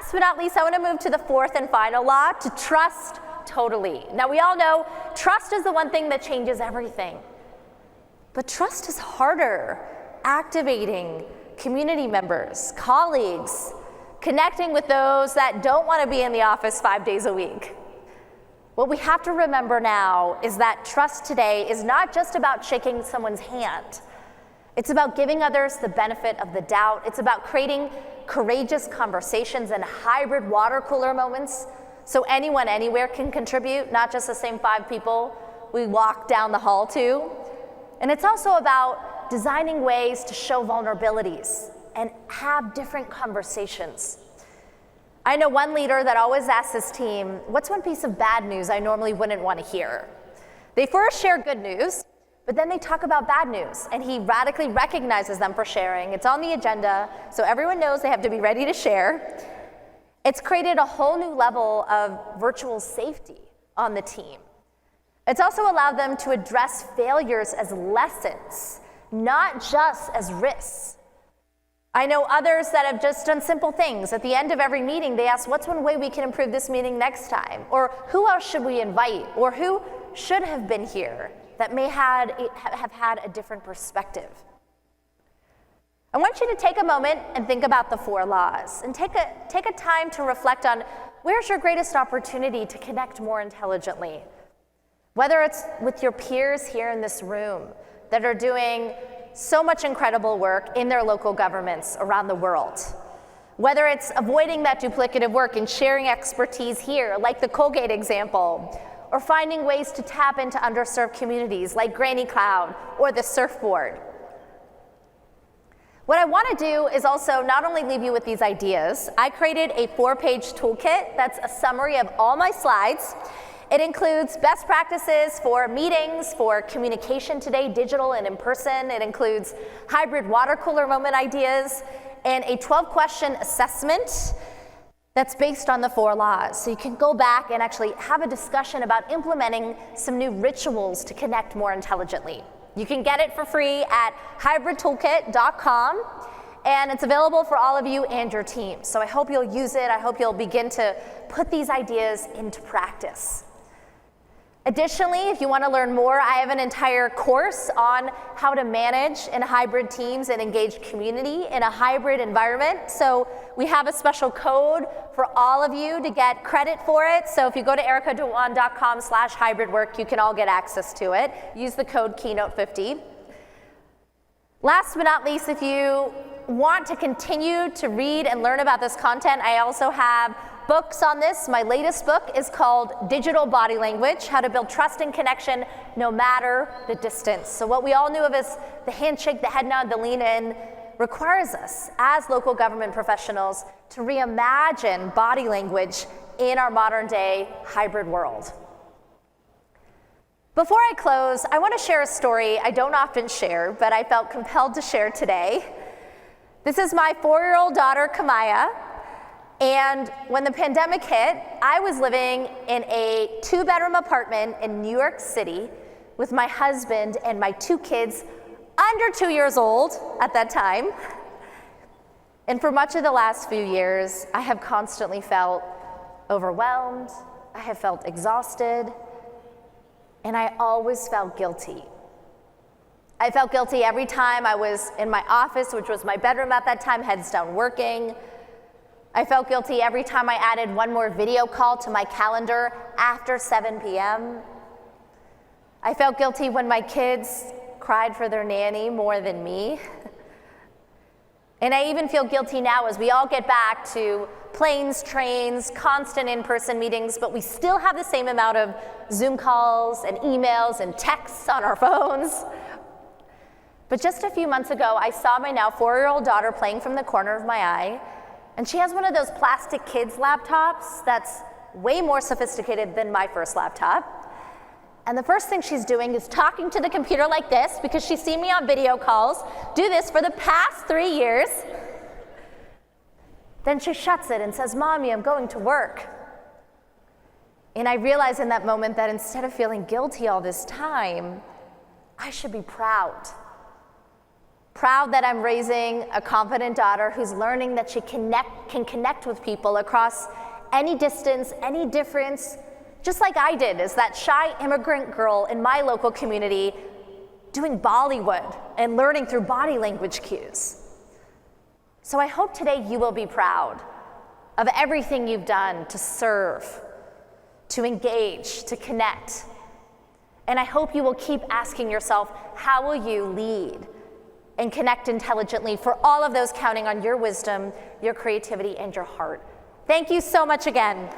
Last but not least, I want to move to the fourth and final law, to trust totally. Now, we all know trust is the one thing that changes everything. But trust is harder. Activating community members, colleagues, connecting with those that don't want to be in the office 5 days a week. What we have to remember now is that trust today is not just about shaking someone's hand. It's about giving others the benefit of the doubt. It's about creating courageous conversations and hybrid water cooler moments so anyone anywhere can contribute, not just the same 5 people we walk down the hall to. And it's also about designing ways to show vulnerabilities and have different conversations. I know one leader that always asks his team, what's one piece of bad news I normally wouldn't want to hear? They first share good news, but then they talk about bad news, and he radically recognizes them for sharing. It's on the agenda, so everyone knows they have to be ready to share. It's created a whole new level of virtual safety on the team. It's also allowed them to address failures as lessons, not just as risks. I know others that have just done simple things. At the end of every meeting, they ask, what's one way we can improve this meeting next time? Or who else should we invite? Or who should have been here that may have had a different perspective? I want you to take a moment and think about the 4 laws, and take a time to reflect on where's your greatest opportunity to connect more intelligently. Whether it's with your peers here in this room that are doing so much incredible work in their local governments around the world. Whether it's avoiding that duplicative work and sharing expertise here, like the Colgate example, or finding ways to tap into underserved communities like Granny Cloud or the surfboard. What I want to do is also not only leave you with these ideas, I created a 4-page toolkit that's a summary of all my slides. It includes best practices for meetings, for communication today, digital and in person. It includes hybrid water cooler moment ideas, and a 12-question assessment that's based on the 4 laws. So you can go back and actually have a discussion about implementing some new rituals to connect more intelligently. You can get it for free at hybridtoolkit.com, and it's available for all of you and your team. So I hope you'll use it. I hope you'll begin to put these ideas into practice. Additionally, if you want to learn more, I have an entire course on how to manage in hybrid teams and engage community in a hybrid environment. So we have a special code for all of you to get credit for it. So if you go to ericadhawan.com/hybridwork, you can all get access to it. Use the code Keynote50. Last but not least, if you want to continue to read and learn about this content, I also have books on this. My latest book is called Digital Body Language: How to Build Trust and Connection No Matter the Distance. So what we all knew of as the handshake, the head nod, the lean in, requires us as local government professionals to reimagine body language in our modern day hybrid world. Before I close, I want to share a story I don't often share, but I felt compelled to share today. This is my 4-year-old daughter, Kamaya. And when the pandemic hit, I was living in a 2-bedroom apartment in New York City with my husband and my 2 kids under 2 years old at that time. And for much of the last few years, I have constantly felt overwhelmed, I have felt exhausted, and I always felt guilty. I felt guilty every time I was in my office, which was my bedroom at that time, heads down working. I felt guilty every time I added one more video call to my calendar after 7 p.m. I felt guilty when my kids cried for their nanny more than me. And I even feel guilty now as we all get back to planes, trains, constant in-person meetings, but we still have the same amount of Zoom calls and emails and texts on our phones. But just a few months ago, I saw my now 4-year-old daughter playing from the corner of my eye. And she has one of those plastic kids laptops that's way more sophisticated than my first laptop. And the first thing she's doing is talking to the computer like this, because she's seen me on video calls do this for the past 3 years. Then she shuts it and says, "Mommy, I'm going to work." And I realized in that moment that instead of feeling guilty all this time, I should be proud. Proud that I'm raising a confident daughter who's learning that she can connect with people across any distance, any difference, just like I did as that shy immigrant girl in my local community doing Bollywood and learning through body language cues. So I hope today you will be proud of everything you've done to serve, to engage, to connect. And I hope you will keep asking yourself, how will you lead and connect intelligently for all of those counting on your wisdom, your creativity, and your heart. Thank you so much again.